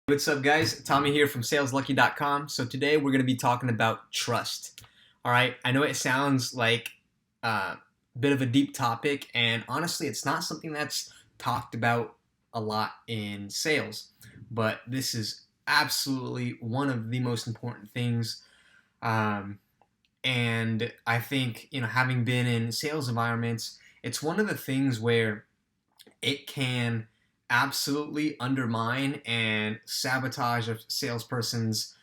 What's up, guys? Tommy here from saleslucky.com. So today we're going to be talking about trust. All right, I know it sounds like a bit of a deep topic, and honestly, it's not something that's talked about a lot in sales, but this is absolutely one of the most important things. Um, and I think, having been in sales environments, it's one of the things where it can absolutely undermine and sabotage a salesperson's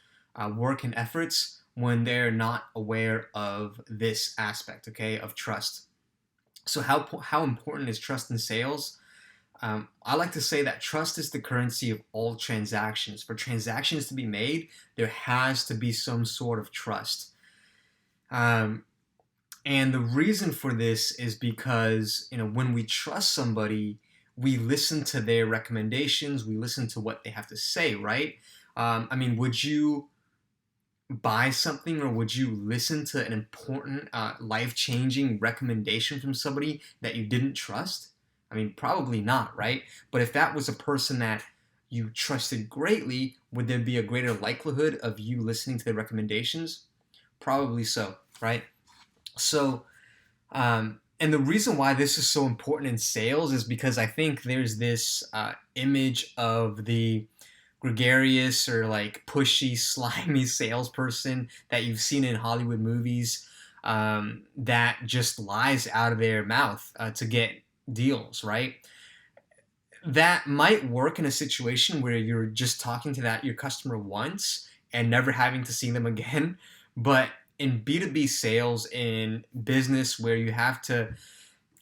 work and efforts when they're not aware of this aspect, okay, of trust. So how important is trust in sales? I like to say that trust is the currency of all transactions. For transactions to be made, there has to be some sort of trust. Um, and the reason for this is because, when we trust somebody, we listen to their recommendations, we listen to what they have to say, right? Would you buy something, or would you listen to an important, life-changing recommendation from somebody that you didn't trust? Probably not, right? But if that was a person that you trusted greatly, would there be a greater likelihood of you listening to their recommendations? Probably so, right? So, and the reason why this is so important in sales is because I think there's this image of the gregarious or like pushy, slimy salesperson that you've seen in Hollywood movies, that just lies out of their mouth to get deals, right? That might work in a situation where you're just talking to your customer once and never having to see them again. But in B2B sales, in business where you have to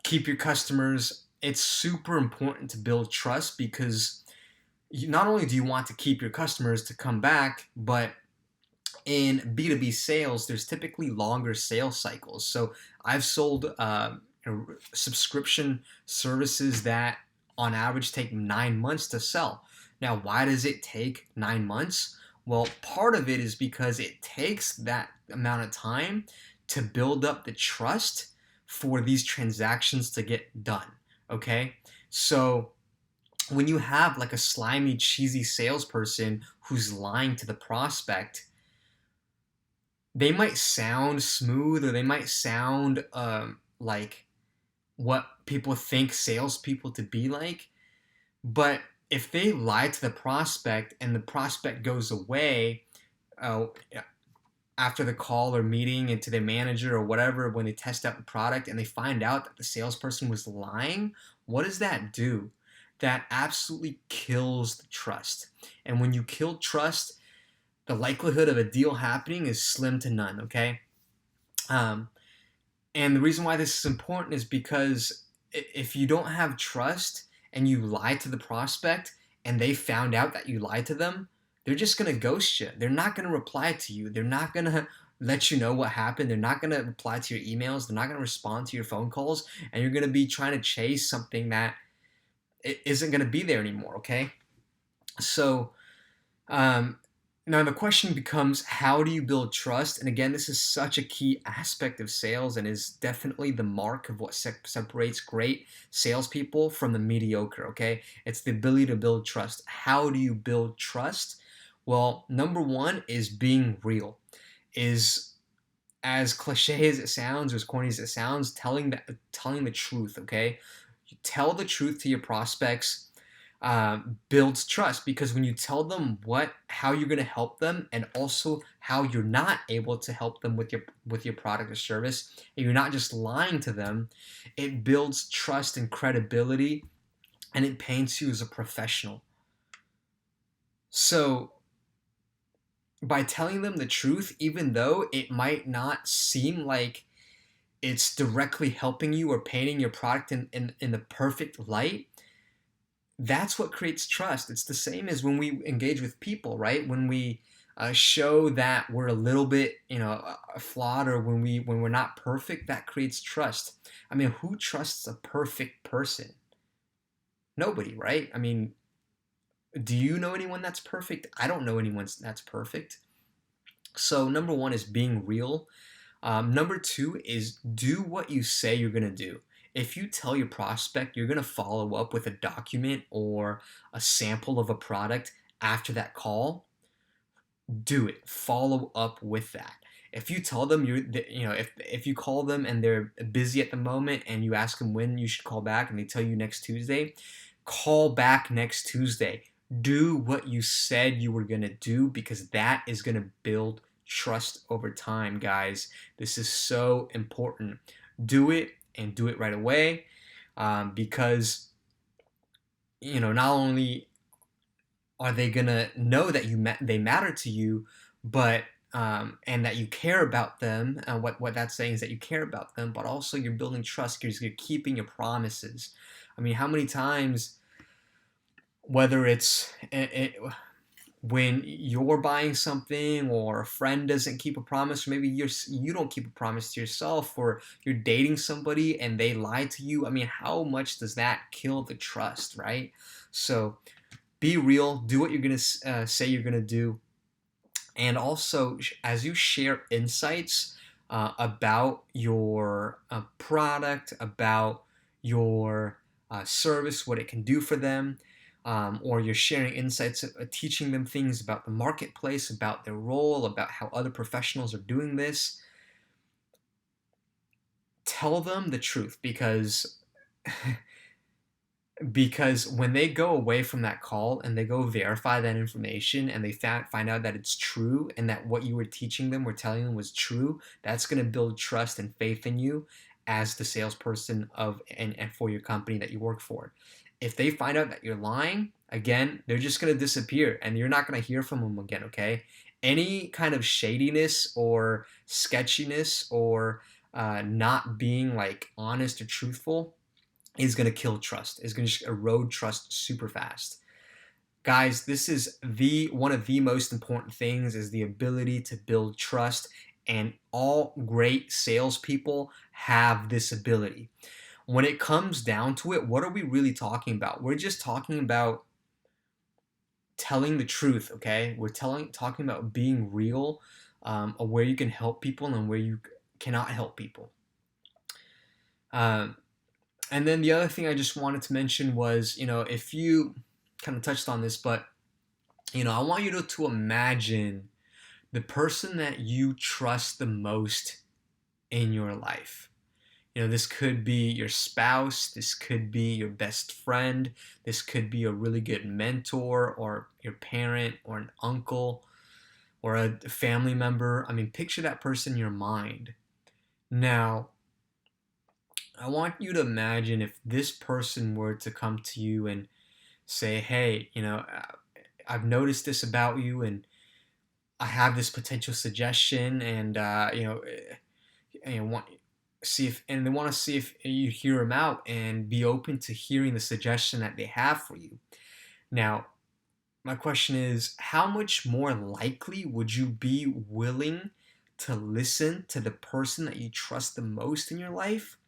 keep your customers, it's super important to build trust, because not only do you want to keep your customers to come back, but in B2B sales, there's typically longer sales cycles. So I've sold subscription services that on average take 9 months to sell. Now, why does it take 9 months? Well, part of it is because it takes that amount of time to build up the trust for these transactions to get done. Okay? So when you have like a slimy, cheesy salesperson who's lying to the prospect, they might sound smooth, or they might sound like what people think salespeople to be like. But if they lie to the prospect and the prospect goes away uh, after the call or meeting, and to their manager or whatever, when they test out the product and they find out that the salesperson was lying, what does that do? That absolutely kills the trust. And when you kill trust, the likelihood of a deal happening is slim to none, okay? Um, and the reason why this is important is because if you don't have trust and you lie to the prospect and they found out that you lied to them, they're just going to ghost you. They're not going to reply to you. They're not going to let you know what happened. They're not going to reply to your emails. They're not going to respond to your phone calls. And you're going to be trying to chase something that isn't going to be there anymore, okay? So, um, now the question becomes, how do you build trust? And again, this is such a key aspect of sales, and is definitely the mark of what separates great salespeople from the mediocre, okay? It's the ability to build trust. How do you build trust? Well, number one is being real. Is, as cliche as it sounds, or as corny as it sounds, telling the truth, okay? You tell the truth to your prospects. Builds trust, because when you tell them how you're going to help them, and also how you're not able to help them with your product or service, and you're not just lying to them, it builds trust and credibility, and it paints you as a professional. So by telling them the truth, even though it might not seem like it's directly helping you or painting your product in the perfect light, that's what creates trust. It's the same as when we engage with people, right? When we show that we're a little bit, flawed, or when we're not perfect, that creates trust. Who trusts a perfect person? Nobody, right? Do you know anyone that's perfect? I don't know anyone that's perfect. So number one is being real. Number two is do what you say you're gonna do. If you tell your prospect you're gonna follow up with a document or a sample of a product after that call, do it. Follow up with that. If you tell them if you call them and they're busy at the moment and you ask them when you should call back and they tell you next Tuesday, call back next Tuesday. Do what you said you were going to do, because that is going to build trust over time, guys. This is so important. Do it, and do it right away, because not only are they gonna know that they matter to you, but and that you care about them. What that's saying is that you care about them, but also you're building trust because you're keeping your promises. I mean, how many times, whether it's when you're buying something, or a friend doesn't keep a promise, or maybe you don't keep a promise to yourself, or you're dating somebody and they lie to you. I mean, how much does that kill the trust, right? So be real, do what you're going to say you're going to do. And also, as you share insights about your product, about your service, what it can do for them, or you're sharing insights, teaching them things about the marketplace, about their role, about how other professionals are doing this, tell them the truth, because when they go away from that call and they go verify that information and they find out that it's true and that what you were teaching them or telling them was true, that's going to build trust and faith in you as the salesperson and for your company that you work for. If they find out that you're lying, again, they're just going to disappear and you're not going to hear from them again, okay? Any kind of shadiness or sketchiness or not being like honest or truthful is going to kill trust, is going to erode trust super fast. Guys, this is one of the most important things, is the ability to build trust, and all great salespeople have this ability. When it comes down to it, what are we really talking about? We're just talking about telling the truth, okay? We're talking about being real, where you can help people and where you cannot help people. And then the other thing I just wanted to mention was, if you kind of touched on this, but, I want you to imagine the person that you trust the most in your life. This could be your spouse, this could be your best friend, this could be a really good mentor, or your parent, or an uncle, or a family member. I mean, picture that person in your mind. Now, I want you to imagine if this person were to come to you and say, hey, I've noticed this about you, and I have this potential suggestion, and they want to see if you hear them out and be open to hearing the suggestion that they have for you. Now, my question is, how much more likely would you be willing to listen to the person that you trust the most in your life,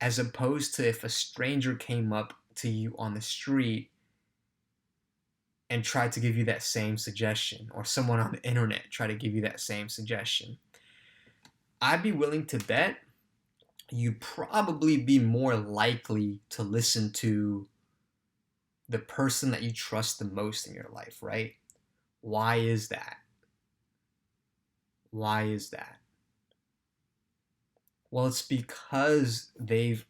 as opposed to if a stranger came up to you on the street and tried to give you that same suggestion, or someone on the internet try to give you that same suggestion? I'd be willing to bet you'd probably be more likely to listen to the person that you trust the most in your life, right? Why is that? Why is that? Well, it's because they've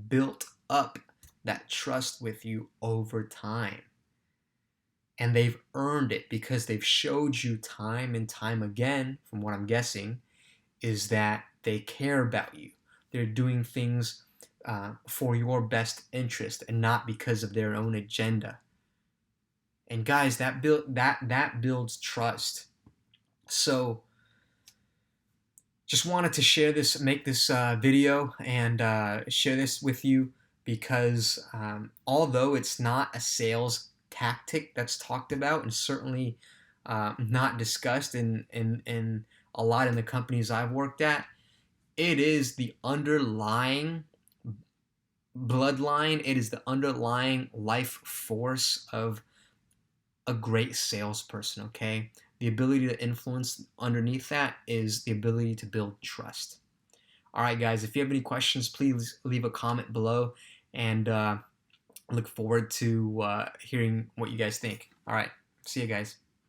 built up that trust with you over time. And they've earned it because they've showed you time and time again, from what I'm guessing, is that they care about you. They're doing things for your best interest and not because of their own agenda. And guys, that builds trust. So just wanted to share this, make this video, and share this with you, because although it's not a sales tactic that's talked about, and certainly not discussed in a lot in the companies I've worked at, it is the underlying bloodline, it is the underlying life force of a great salesperson, okay? The ability to influence underneath that is the ability to build trust. All right, guys, if you have any questions, please leave a comment below, and look forward to hearing what you guys think. All right. See you guys.